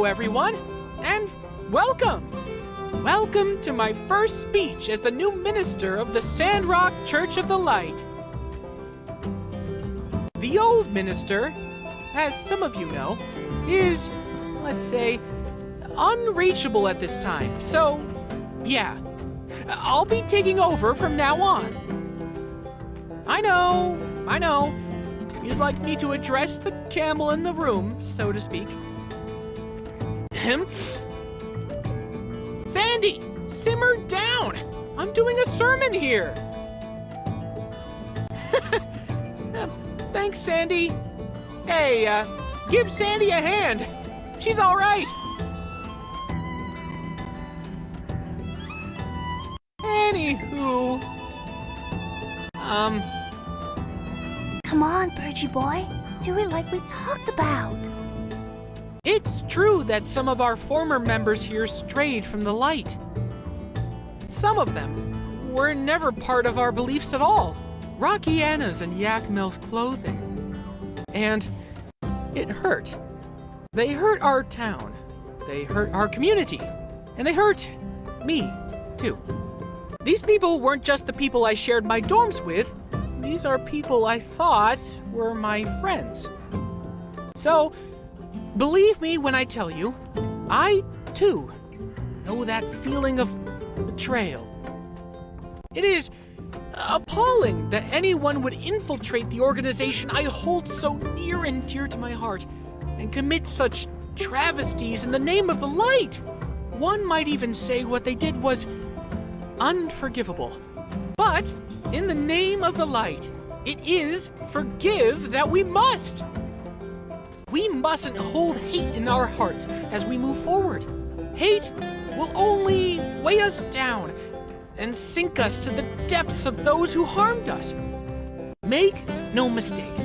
everyone, and welcome! Welcome to my first speech as the new minister of the Sandrock Church of the Light. The old minister, as some of you know, is, let's say, unreachable at this time, so yeah, I'll be taking over from now on. I know, you'd like me to address the camel in the room, so to speak. Sandy, simmer down! I'm doing a sermon here! Thanks, Sandy. Hey, give Sandy a hand. She's all right. Anywho, Come on, Birgie boy. Do it like we talked about. it's true that some of our former members here strayed from the light. Some of them were never part of our beliefs at all. Rocky Anna's and Yak Mill's clothing. And it hurt. They hurt our town. They hurt our community. And they hurt me, too. These people weren't just the people I shared my dorms with. These are people I thought were my friends. So, believe me when I tell you, I, too, know that feeling of betrayal. It is appalling that anyone would infiltrate the organization I hold so near and dear to my heart and commit such travesties in the name of the light. One might even say what they did was unforgivable. But in the name of the light, it is forgive that we must. We mustn't hold hate in our hearts as we move forward. Hate will only weigh us down and sink us to the depths of those who harmed us. Make no mistake,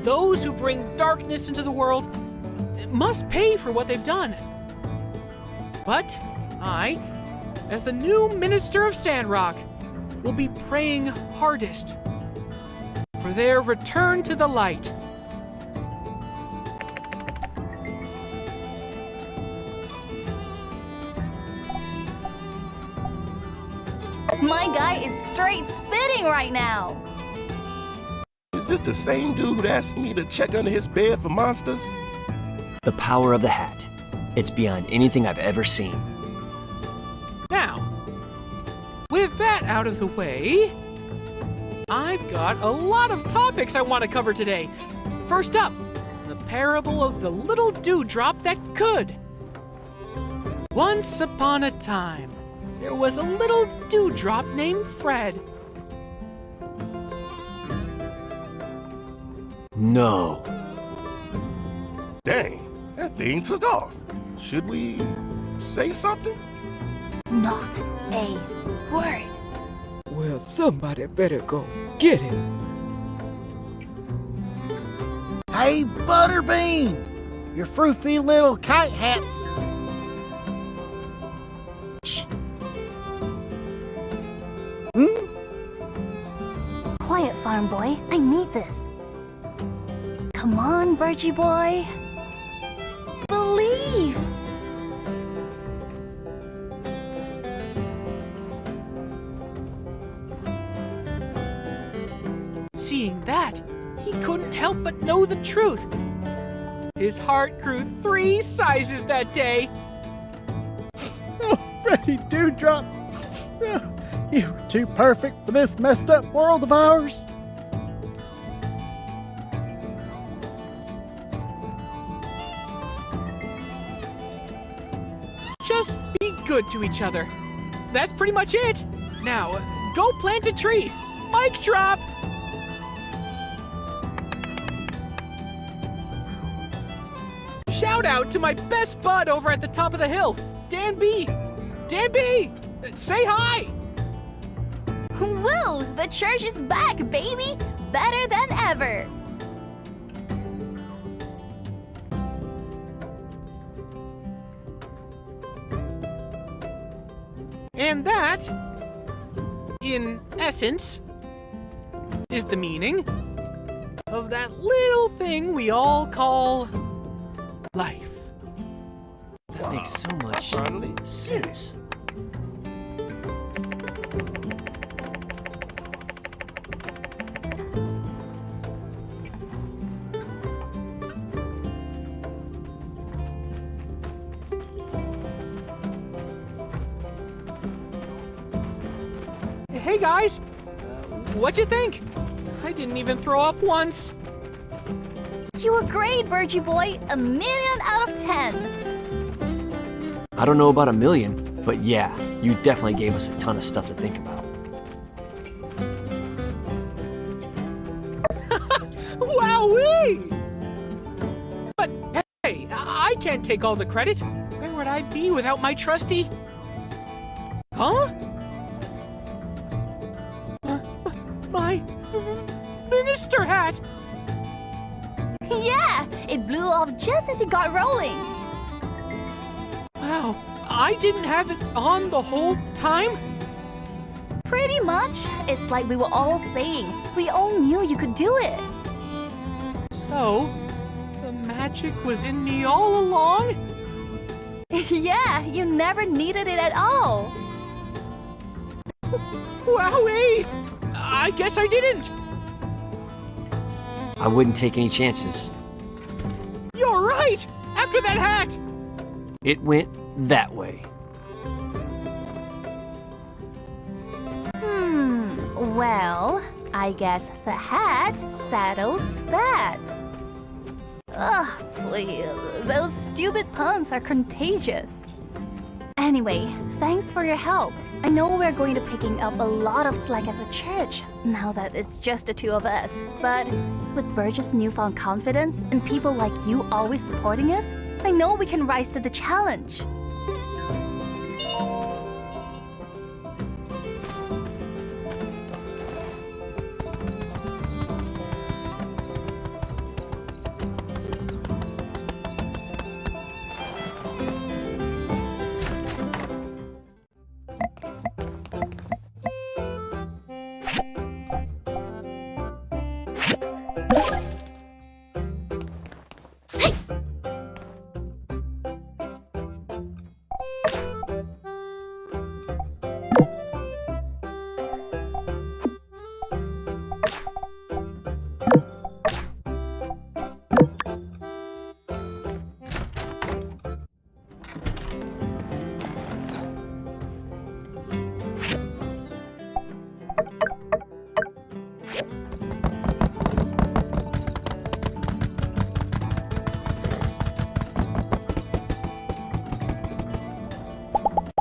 those who bring darkness into the world must pay for what they've done. But I, as the new minister of Sandrock, will be praying hardest for their return to the light. My guy is straight spitting right now. Is this the same dude who asked me to check under his bed for monsters? The power of the hat. It's beyond anything I've ever seen. Now, with that out of the way, I've got a lot of topics I want to cover today. First up, the parable of the little dewdrop that could. Once upon a time, there was a little dewdrop named Fred. No. Dang, that thing took off. Should we say something? Not a word. Well, somebody better go get him. Hey, Butterbean! Your froofy little kite hats. Shh. Hmm? Quiet, farm boy. I need this. Come on, Birgie boy. Believe. Seeing that, he couldn't help but know the truth. His heart grew 3 sizes that day. Oh, Freddy Dewdrop. You were too perfect for this messed up world of ours. Just be good to each other. That's pretty much it. Now, go plant a tree. Mic drop! Shout out to my best bud over at the top of the hill, Dan-bi. Dan-bi, say hi! Woo! The church is back, baby! Better than ever! And that, in essence, is the meaning of that little thing we all call life. makes so much Finally. sense. Hey guys, what'd you think? I didn't even throw up once. You were great, Birgie boy. 1,000,000 out of 10. I don't know about 1,000,000, but yeah, you definitely gave us a ton of stuff to think about. Wowee! But hey, I can't take all the credit. Where would I be without my trusty? Huh? My minister hat! Yeah, it blew off just as you got rolling. Wow, I didn't have it on the whole time? Pretty much. It's like we were all saying. We all knew you could do it. So, the magic was in me all along? Yeah, you never needed it at all. Wowee! I guess I didn't. I wouldn't take any chances. You're right! After that hat! It went that way. Well, I guess the hat settles that. Ugh, please. Those stupid puns are contagious. Anyway, thanks for your help. I know we're going to picking up a lot of slack at the church now that it's just the two of us. But with Burgess' newfound confidence and people like you always supporting us, I know we can rise to the challenge.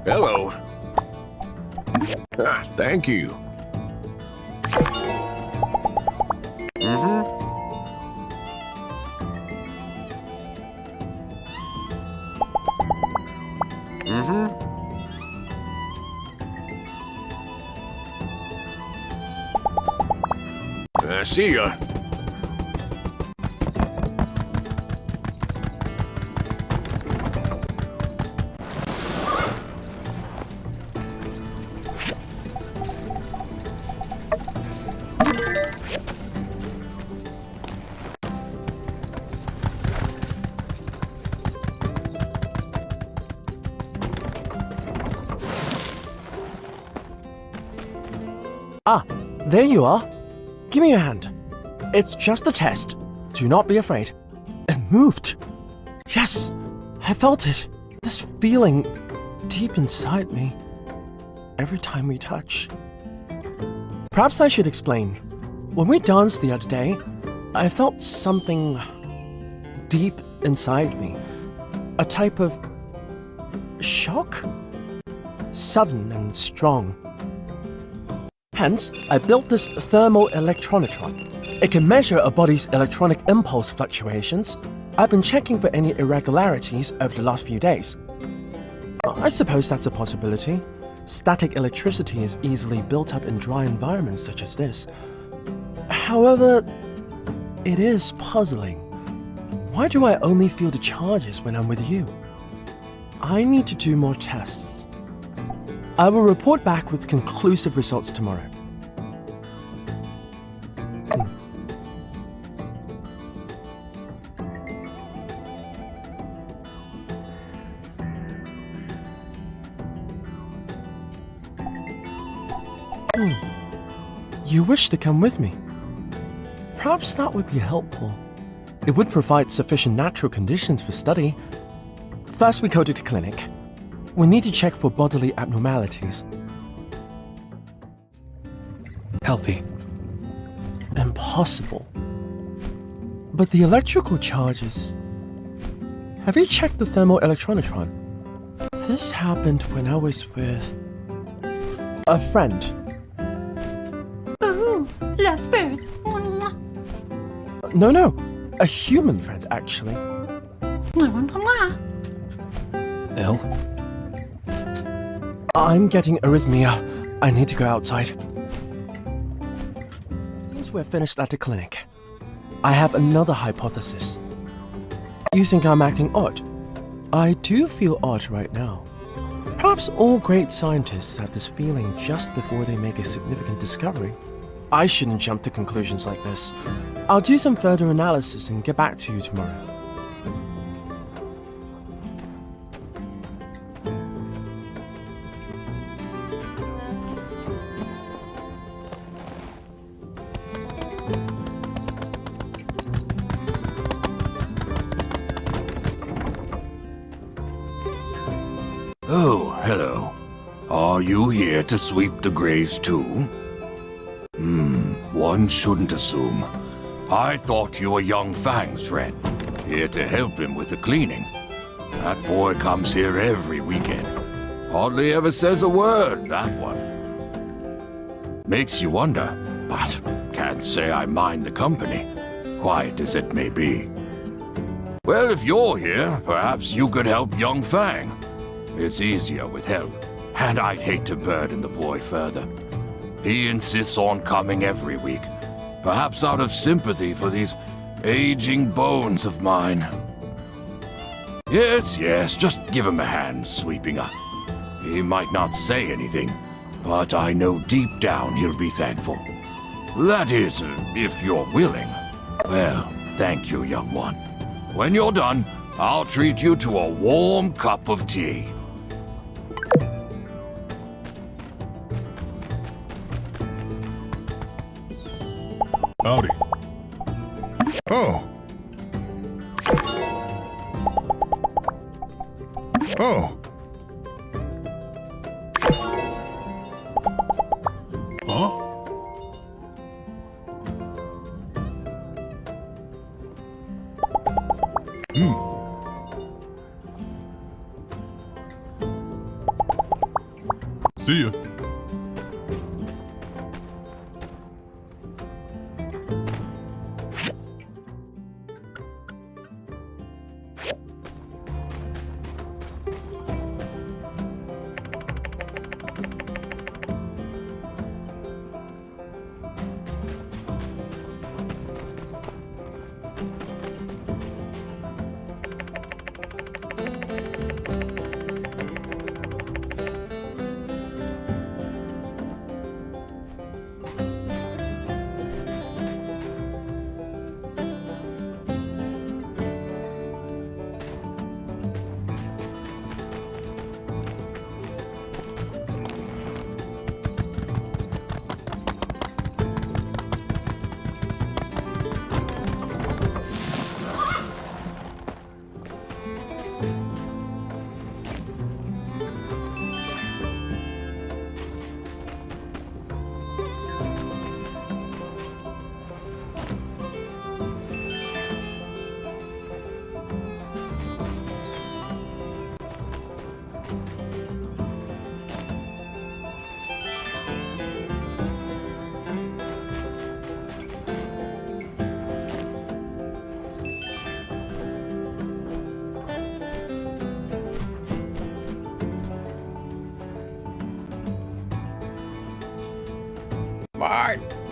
Hello. Ah, thank you. See ya. Ah, there you are. Give me your hand. It's just a test. Do not be afraid. It moved. Yes, I felt it. This feeling deep inside me. Every time we touch. Perhaps I should explain. When we danced the other day, I felt something deep inside me. A type of shock? Sudden and strong. Hence, I built this thermal electronitron. It can measure a body's electronic impulse fluctuations. I've been checking for any irregularities over the last few days. I suppose that's a possibility. Static electricity is easily built up in dry environments such as this. However, it is puzzling. Why do I only feel the charges when I'm with you? I need to do more tests. I will report back with conclusive results tomorrow. You wish to come with me? Perhaps that would be helpful. It would provide sufficient natural conditions for study. First, we go to the clinic. We need to check for bodily abnormalities. Healthy. Impossible. But the electrical charges... Have you checked the thermoelectronitron? This happened when I was with... a friend. Ooh, lovebird. No, a human friend, actually. Ill? I'm getting arrhythmia. I need to go outside. Since we're finished at the clinic, I have another hypothesis. You think I'm acting odd? I do feel odd right now. Perhaps all great scientists have this feeling just before they make a significant discovery. I shouldn't jump to conclusions like this. I'll do some further analysis and get back to you tomorrow. Oh, hello. Are you here to sweep the graves too? One shouldn't assume. I thought you were young Fang's friend, here to help him with the cleaning. That boy comes here every weekend. Hardly ever says a word, that one. Makes you wonder, but can't say I mind the company, quiet as it may be. Well, if you're here, perhaps you could help young Fang. It's easier with help, and I'd hate to burden the boy further. He insists on coming every week, perhaps out of sympathy for these aging bones of mine. Yes, just give him a hand sweeping up. He might not say anything, but I know deep down he'll be thankful. That is, if you're willing. Well, thank you, young one. When you're done, I'll treat you to a warm cup of tea. Howdy. Oh. Oh. Huh? See ya.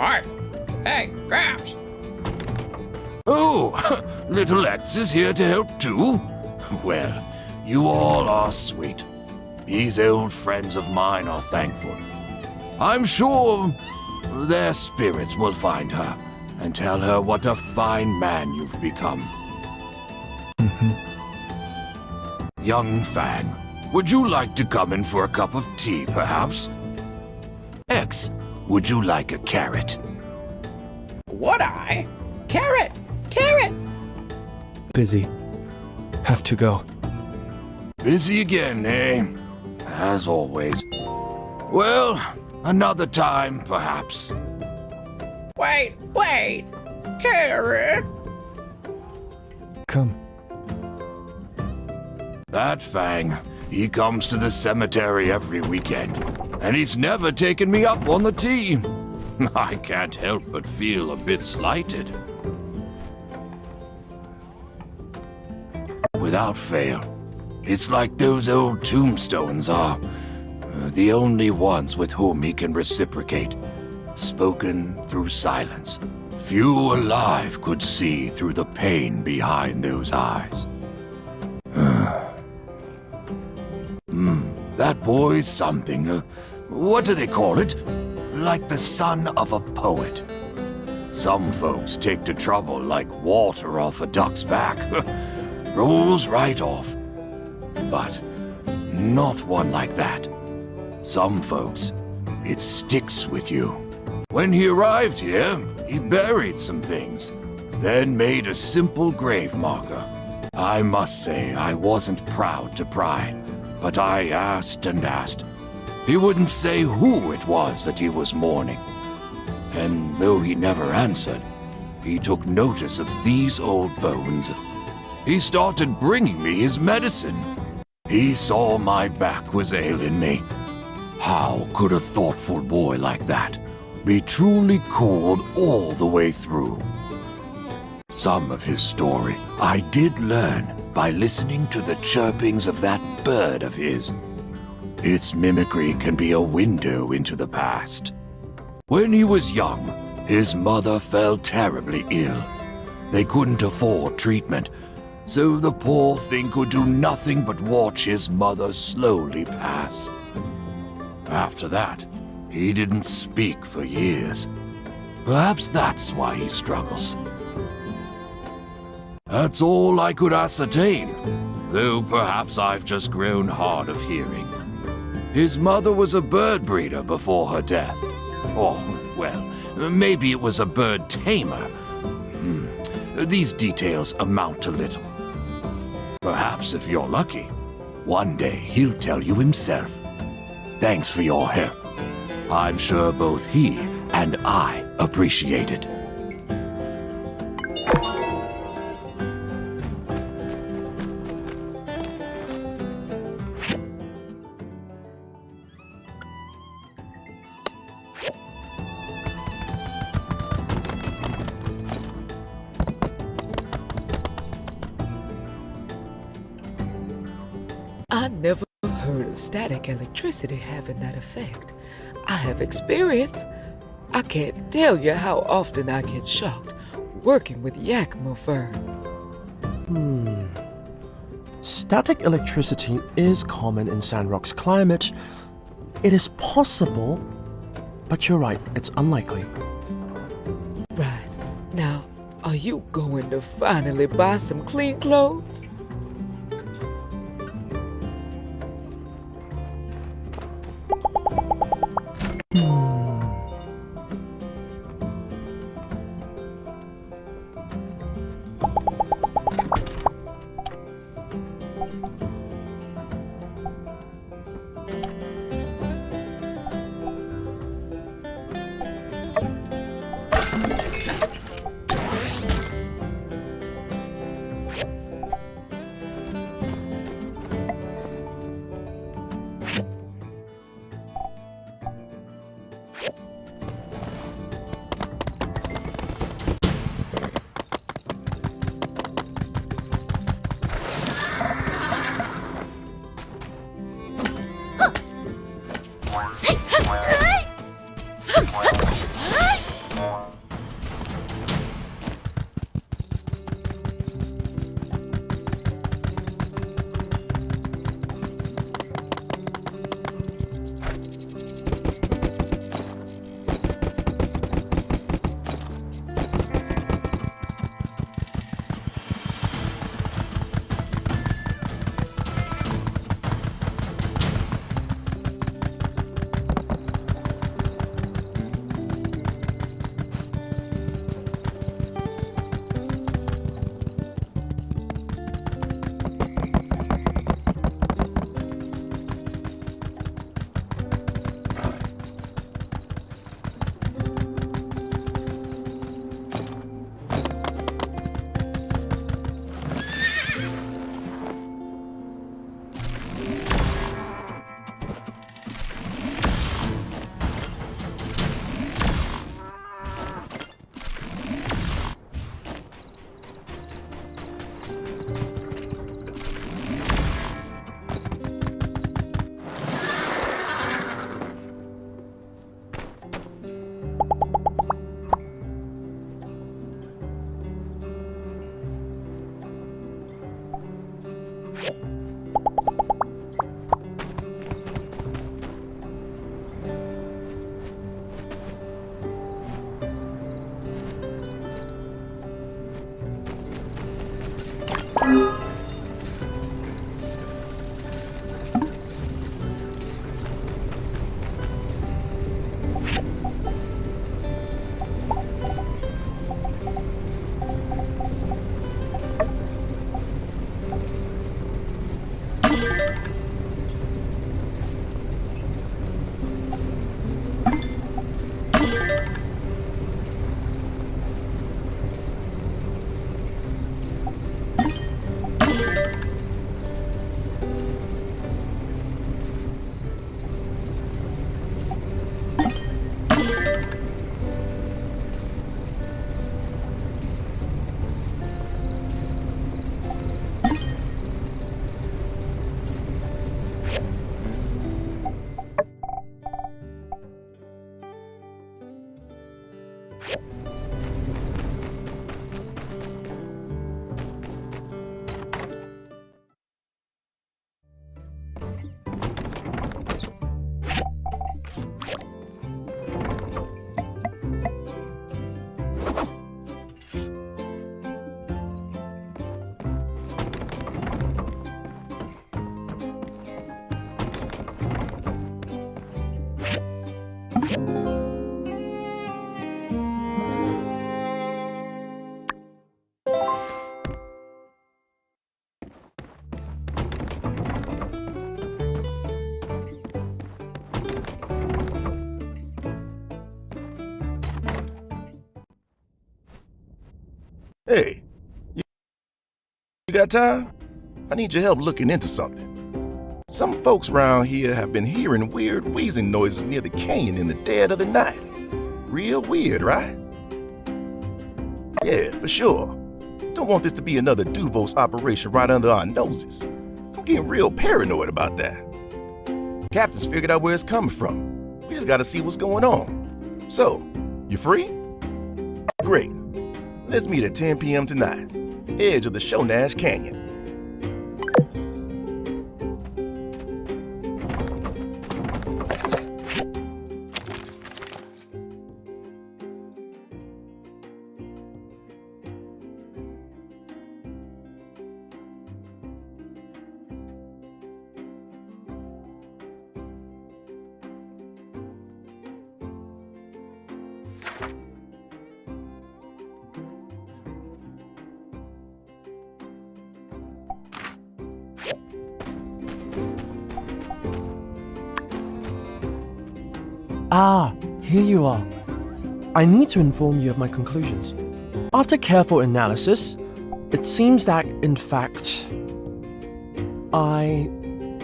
Mort! Hey, Gramps! Oh, little X is here to help too? Well, you all are sweet. These old friends of mine are thankful. I'm sure their spirits will find her and tell her what a fine man you've become. Young Fang, would you like to come in for a cup of tea, perhaps? X, Would you like a carrot? Would I? Carrot! Carrot! Busy. Have to go. Busy again, eh? As always. Well, another time, perhaps. Wait! Carrot! Come. That Fang, he comes to the cemetery every weekend, and he's never taken me up on the tea. I can't help but feel a bit slighted. Without fail, it's like those old tombstones are the only ones with whom he can reciprocate, spoken through silence. Few alive could see through the pain behind those eyes. That boy's something. What do they call it? Like the son of a poet. Some folks take to trouble like water off a duck's back. Rolls right off. But not one like that. Some folks, it sticks with you. When he arrived here, he buried some things, then made a simple grave marker. I must say I wasn't proud to pry, but I asked and asked. He wouldn't say who it was that he was mourning. And though he never answered, he took notice of these old bones. He started bringing me his medicine. He saw my back was ailing me. How could a thoughtful boy like that be truly cold all the way through? Some of his story I did learn by listening to the chirpings of that bird of his. Its mimicry can be a window into the past. When he was young, his mother fell terribly ill. They couldn't afford treatment, so the poor thing could do nothing but watch his mother slowly pass. After that, he didn't speak for years. Perhaps that's why he struggles. That's all I could ascertain, though perhaps I've just grown hard of hearing. His mother was a bird breeder before her death. Or, well, maybe it was a bird tamer. These details amount to little. Perhaps if you're lucky, one day he'll tell you himself. Thanks for your help. I'm sure both he and I appreciate it. I never heard of static electricity having that effect. I have experience. I can't tell you how often I get shocked working with Yakima fur. Static electricity is common in Sandrock's climate. It is possible, but you're right, it's unlikely. Right. Now, are you going to finally buy some clean clothes? Hey, you got time? I need your help looking into something. Some folks around here have been hearing weird wheezing noises near the canyon in the dead of the night. Real weird, right? Yeah, for sure. Don't want this to be another Duvos operation right under our noses. I'm getting real paranoid about that. Captain's figured out where it's coming from. We just gotta see what's going on. So, you free? Great. Let's meet at 10 p.m. tonight. Edge of the Shonash Canyon. Ah, here you are. I need to inform you of my conclusions. After careful analysis, it seems that, in fact, I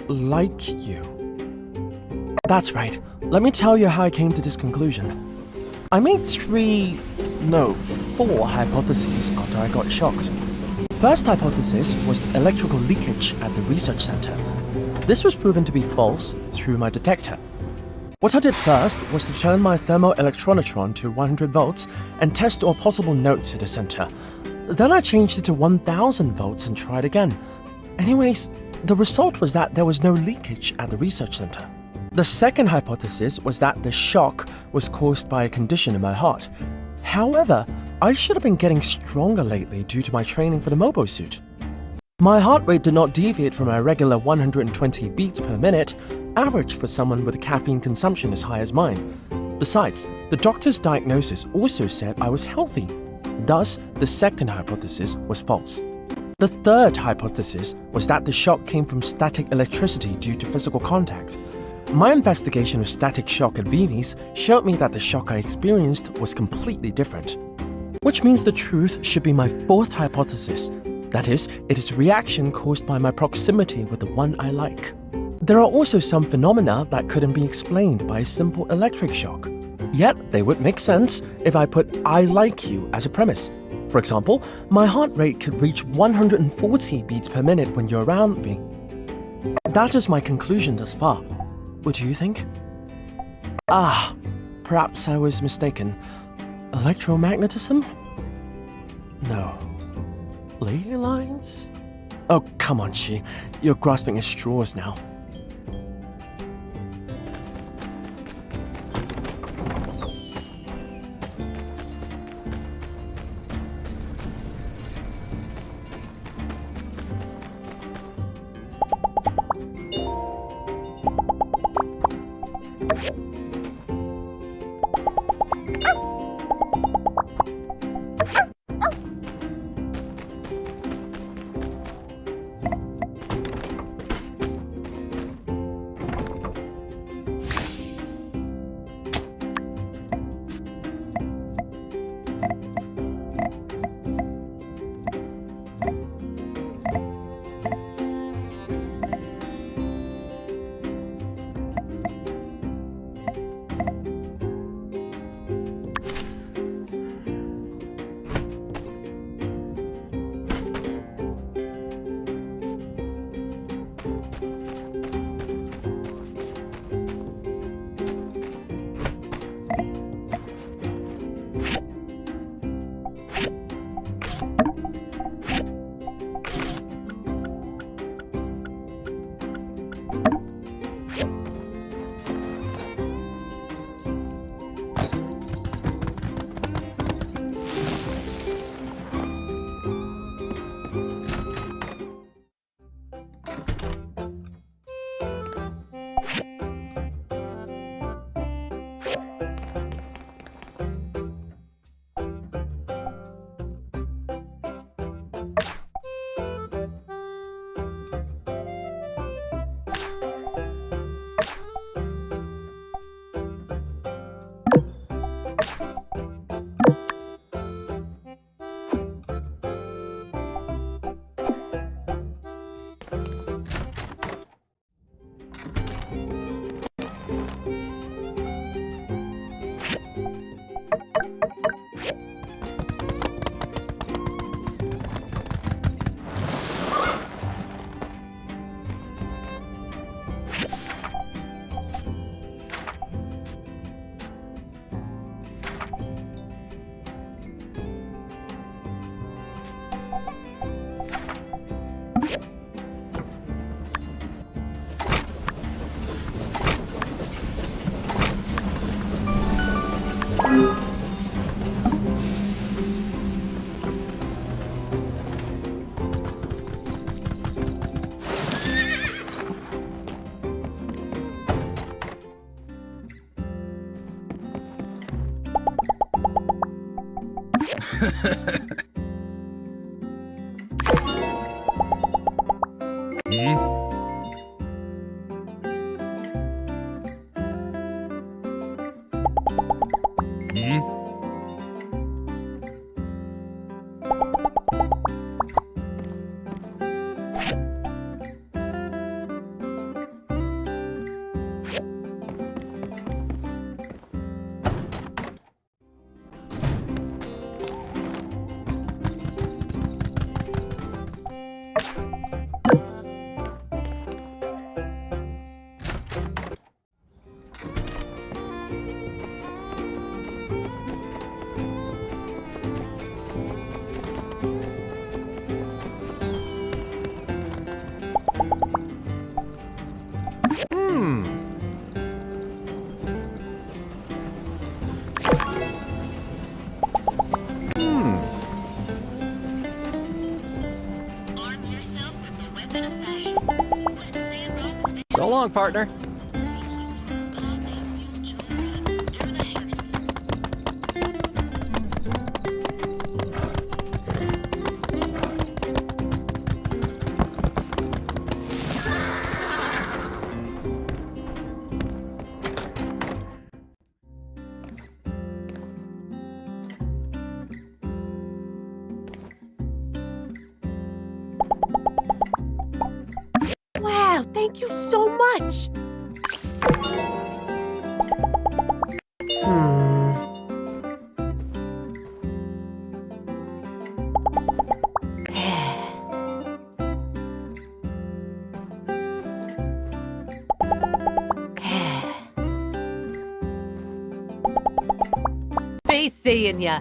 like you. That's right. Let me tell you how I came to this conclusion. I made 4 hypotheses after I got shocked. First hypothesis was electrical leakage at the research center. This was proven to be false through my detector. What I did first was to turn my thermoelectronatron to 100 volts and test all possible nodes at the center. Then I changed it to 1000 volts and tried again. Anyways, the result was that there was no leakage at the research center. The second hypothesis was that the shock was caused by a condition in my heart. However, I should have been getting stronger lately due to my training for the Mobo suit. My heart rate did not deviate from my regular 120 beats per minute, average for someone with a caffeine consumption as high as mine. Besides, the doctor's diagnosis also said I was healthy. Thus, the second hypothesis was false. The third hypothesis was that the shock came from static electricity due to physical contact. My investigation of static shock at Vivi's showed me that the shock I experienced was completely different. Which means the truth should be my fourth hypothesis. That is, it is a reaction caused by my proximity with the one I like. There are also some phenomena that couldn't be explained by a simple electric shock. Yet, they would make sense if I put "I like you" as a premise. For example, my heart rate could reach 140 beats per minute when you're around me. That is my conclusion thus far. What do you think? Perhaps I was mistaken. Electromagnetism? No. Ley lines? Oh, come on, Shi. You're grasping at straws now. So long, partner. Wow, thank you so much! Be seeing ya.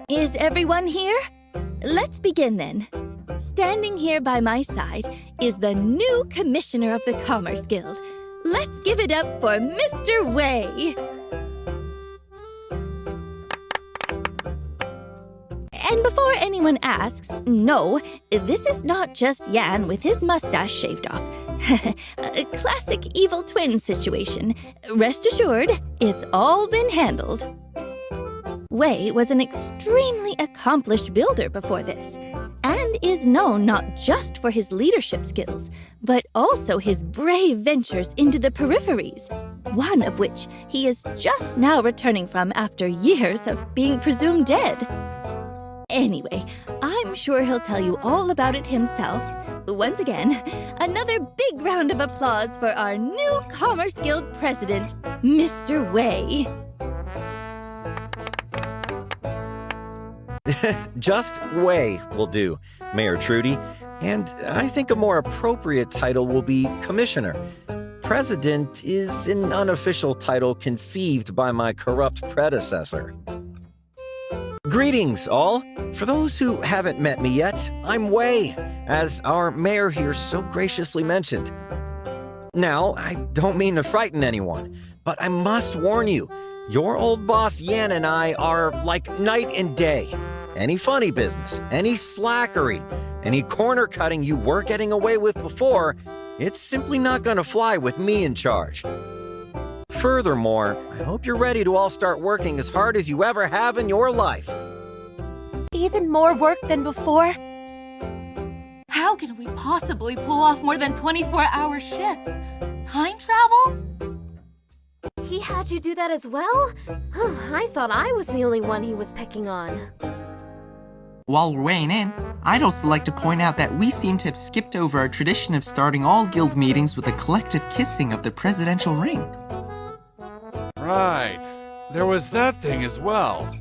Is everyone here? Let's begin then. Standing here by my side is the new commissioner of the Commerce Guild. Let's give it up for Mr. Wei. And before anyone asks, no, this is not just Yan with his mustache shaved off. A classic evil twin situation. Rest assured, it's all been handled. Wei was an extremely accomplished builder before this, and is known not just for his leadership skills, but also his brave ventures into the peripheries, one of which he is just now returning from after years of being presumed dead. Anyway, I'm sure he'll tell you all about it himself. Once again, another big round of applause for our new Commerce Guild president, Mr. Wei. Just Wei will do, Mayor Trudy. And I think a more appropriate title will be Commissioner. President is an unofficial title conceived by my corrupt predecessor. Greetings, all. For those who haven't met me yet, I'm Wei, as our mayor here so graciously mentioned. Now, I don't mean to frighten anyone, but I must warn you, your old boss Yan and I are like night and day. Any funny business, any slackery, any corner cutting you were getting away with before, it's simply not gonna fly with me in charge. Furthermore, I hope you're ready to all start working as hard as you ever have in your life. Even more work than before? How can we possibly pull off more than 24-hour shifts? Time travel? He had you do that as well? I thought I was the only one he was picking on. While we're weighing in, I'd also like to point out that we seem to have skipped over our tradition of starting all guild meetings with a collective kissing of the presidential ring. Right. There was that thing as well.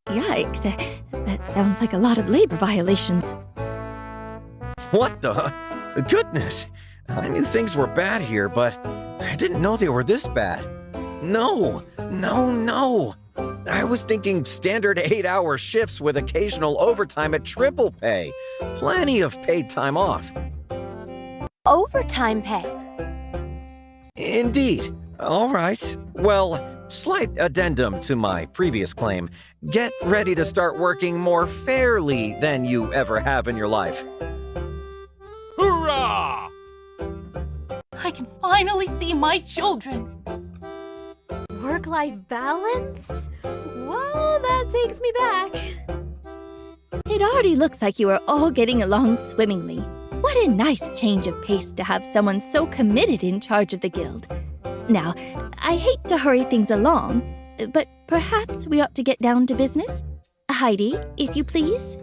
Yikes. That sounds like a lot of labor violations. What the? Goodness! I knew things were bad here, but I didn't know they were this bad. No! I was thinking standard 8-hour shifts with occasional overtime at triple pay. Plenty of paid time off. Overtime pay? Indeed. All right. Well, slight addendum to my previous claim. Get ready to start working more fairly than you ever have in your life. Hoorah! I can finally see my children. Work-life balance? Well, that takes me back. It already looks like you are all getting along swimmingly. What a nice change of pace to have someone so committed in charge of the guild. Now, I hate to hurry things along, but perhaps we ought to get down to business? Heidi, if you please.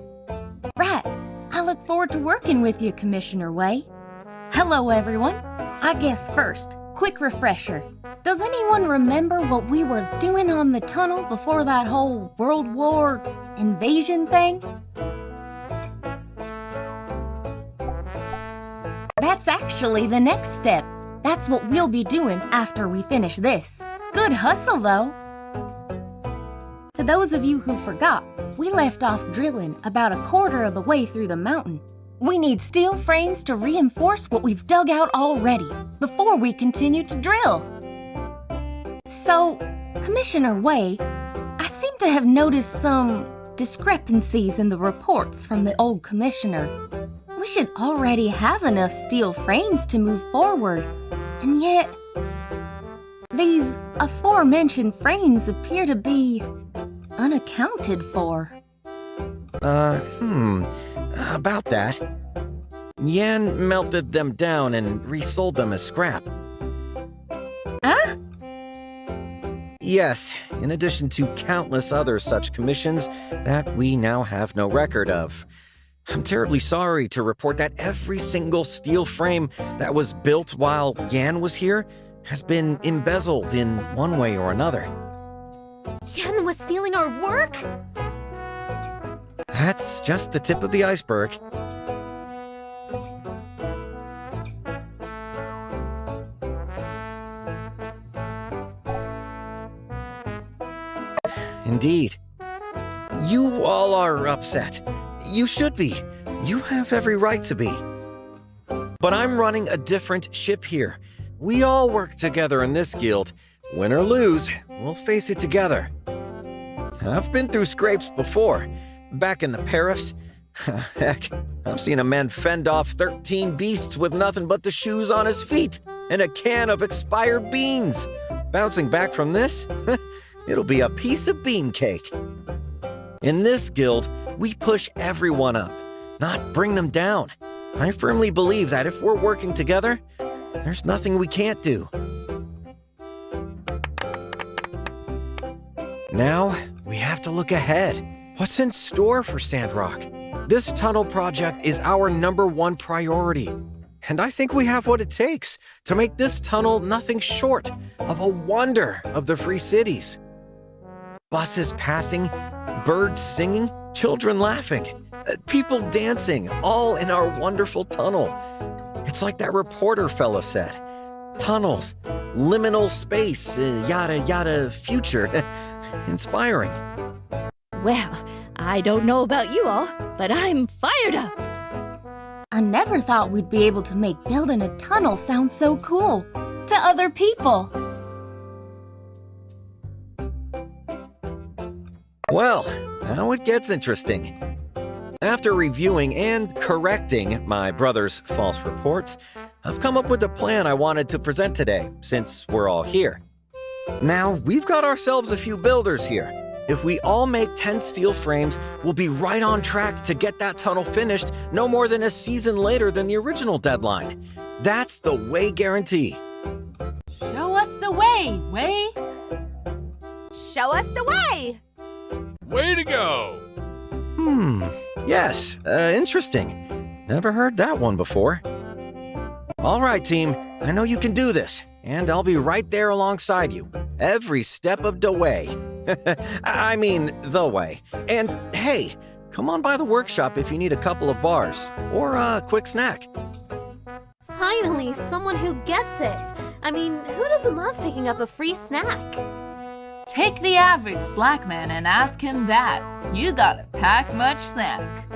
Right. I look forward to working with you, Commissioner Wei. Hello, everyone. I guess first, quick refresher. Does anyone remember what we were doing on the tunnel before that whole World War invasion thing? That's actually the next step. That's what we'll be doing after we finish this. Good hustle, though. To those of you who forgot, we left off drilling about a quarter of the way through the mountain. We need steel frames to reinforce what we've dug out already before we continue to drill. So, Commissioner Wei, I seem to have noticed some discrepancies in the reports from the old commissioner. We should already have enough steel frames to move forward, and yet these aforementioned frames appear to be unaccounted for. About that. Yan melted them down and resold them as scrap. Huh? Yes, in addition to countless other such commissions that we now have no record of. I'm terribly sorry to report that every single steel frame that was built while Yan was here has been embezzled in one way or another. Yan was stealing our work? That's just the tip of the iceberg. Indeed. You all are upset. You should be. You have every right to be. But I'm running a different ship here. We all work together in this guild. Win or lose, we'll face it together. I've been through scrapes before. Back in the Paris. Heck, I've seen a man fend off 13 beasts with nothing but the shoes on his feet and a can of expired beans. Bouncing back from this, it'll be a piece of bean cake. In this guild, we push everyone up, not bring them down. I firmly believe that if we're working together, there's nothing we can't do. Now, we have to look ahead. What's in store for Sandrock? This tunnel project is our #1 priority. And I think we have what it takes to make this tunnel nothing short of a wonder of the Free Cities. Buses passing, birds singing, children laughing, people dancing, all in our wonderful tunnel. It's like that reporter fella said. Tunnels, liminal space, yada yada future. Inspiring. Well, I don't know about you all, but I'm fired up. I never thought we'd be able to make building a tunnel sound so cool to other people. Well, now it gets interesting. After reviewing and correcting my brother's false reports, I've come up with a plan I wanted to present today, since we're all here. Now, we've got ourselves a few builders here. If we all make 10 steel frames, we'll be right on track to get that tunnel finished no more than a season later than the original deadline. That's the Wei guarantee. Show us the way, Wei. Show us the way! Way to go! Yes, interesting. Never heard that one before. All right, team, I know you can do this, and I'll be right there alongside you, every step of the way. I mean, the way. And hey, come on by the workshop if you need a couple of bars, or a quick snack. Finally, someone who gets it. I mean, who doesn't love picking up a free snack? Take the average slackman and ask him that. You gotta pack much snack.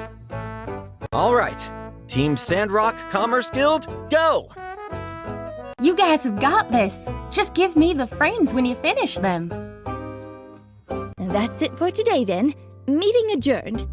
All right, Team Sandrock Commerce Guild, go! You guys have got this. Just give me the frames when you finish them. That's it for today then. Meeting adjourned.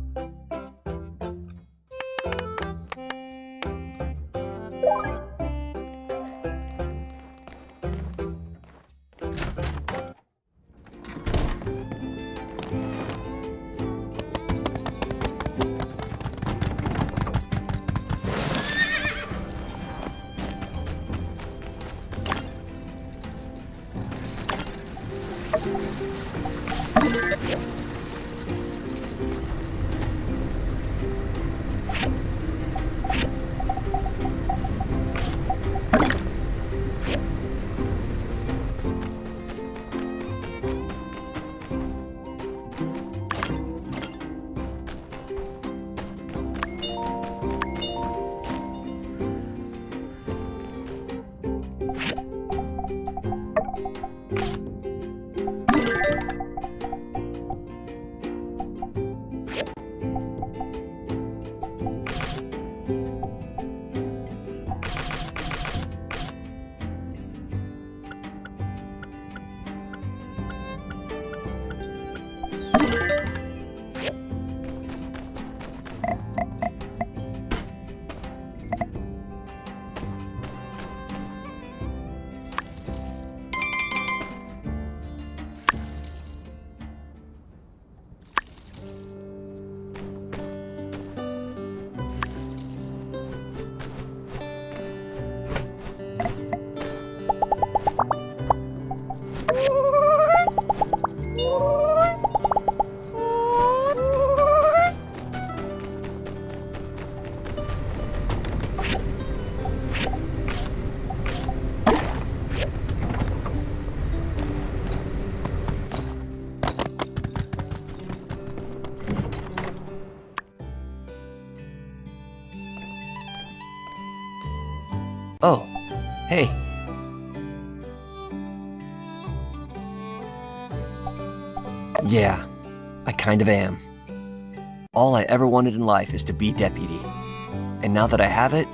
Oh, hey. Yeah, I kind of am. All I ever wanted in life is to be deputy. And now that I have it,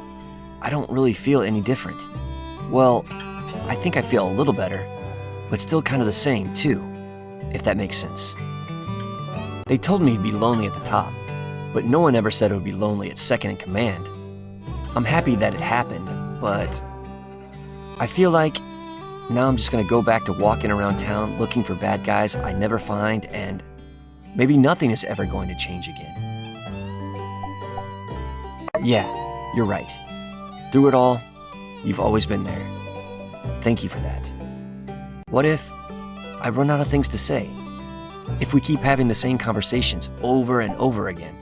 I don't really feel any different. Well, I think I feel a little better, but still kind of the same too, if that makes sense. They told me it'd be lonely at the top, but no one ever said it would be lonely at second in command. I'm happy that it happened, but I feel like now I'm just gonna go back to walking around town looking for bad guys I never find, and maybe nothing is ever going to change again. Yeah, you're right. Through it all, you've always been there. Thank you for that. What if I run out of things to say? If we keep having the same conversations over and over again?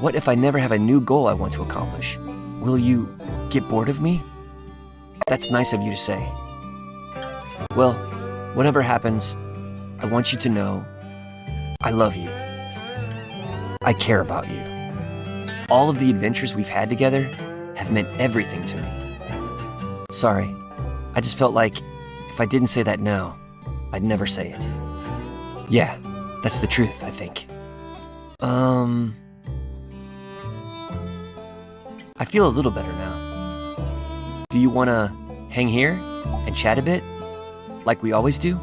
What if I never have a new goal I want to accomplish? Will you get bored of me? That's nice of you to say. Well, whatever happens, I want you to know I love you. I care about you. All of the adventures we've had together have meant everything to me. Sorry, I just felt like if I didn't say that now, I'd never say it. Yeah, that's the truth, I think. I feel a little better now. Do you want to hang here and chat a bit, like we always do?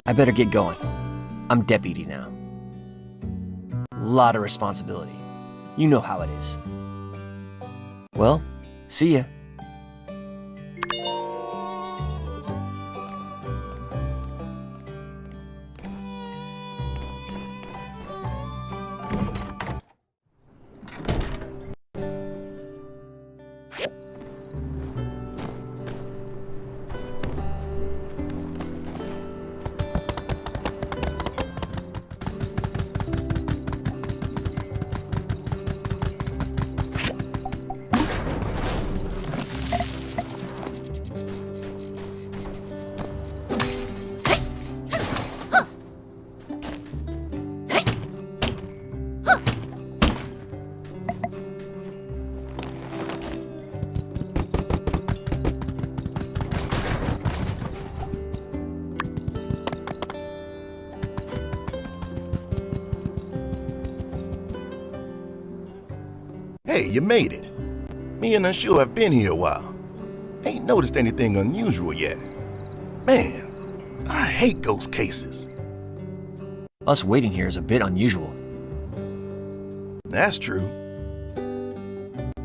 I better get going. I'm deputy now. Lot of responsibility. You know how it is. Well, see ya. Hey, you made it. Me and Unssur have been here a while. Ain't noticed anything unusual yet. Man, I hate ghost cases. Us waiting here is a bit unusual. That's true.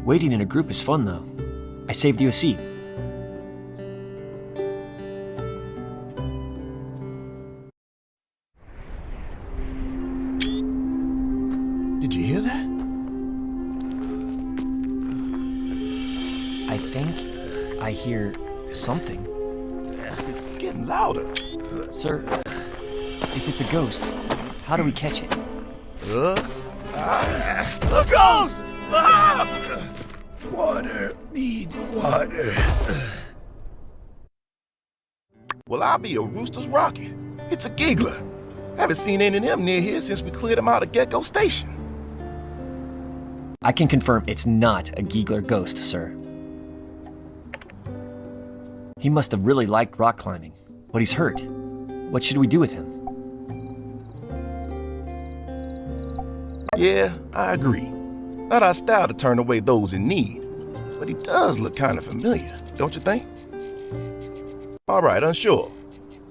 Waiting in a group is fun, though. I saved you a seat. Did you hear that? I think I hear something. It's getting louder. Sir, if it's a ghost, how do we catch it? A ghost! Ah! Water, need water. Well, I'll be a rooster's rocket. It's a giggler. Haven't seen any of them near here since we cleared them out of Gecko Station. I can confirm it's not a giggler ghost, sir. He must have really liked rock climbing, but he's hurt. What should we do with him? Yeah, I agree. Not our style to turn away those in need. But he does look kind of familiar, don't you think? All right, Unssur.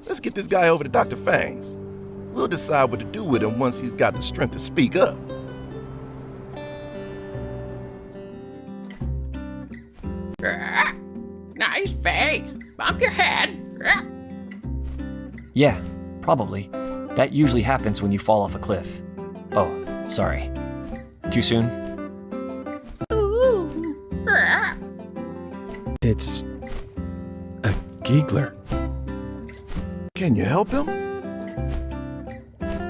Let's get this guy over to Dr. Fang's. We'll decide what to do with him once he's got the strength to speak up. Nice face. Bump your head. Yeah, probably. That usually happens when you fall off a cliff. Oh, sorry. Too soon? It's a giggler. Can you help him?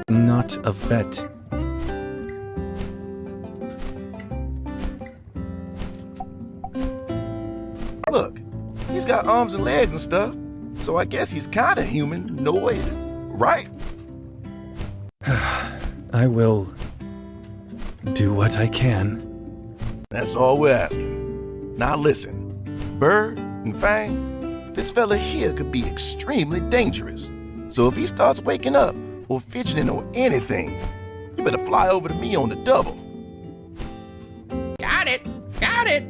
Not a vet. Look, he's got arms and legs and stuff, so I guess he's kind of humanoid, right? I will do what I can. That's all we're asking. Now listen, Bird and Fang, this fella here could be extremely dangerous. So if he starts waking up or fidgeting or anything, you better fly over to me on the double. Got it. Got it.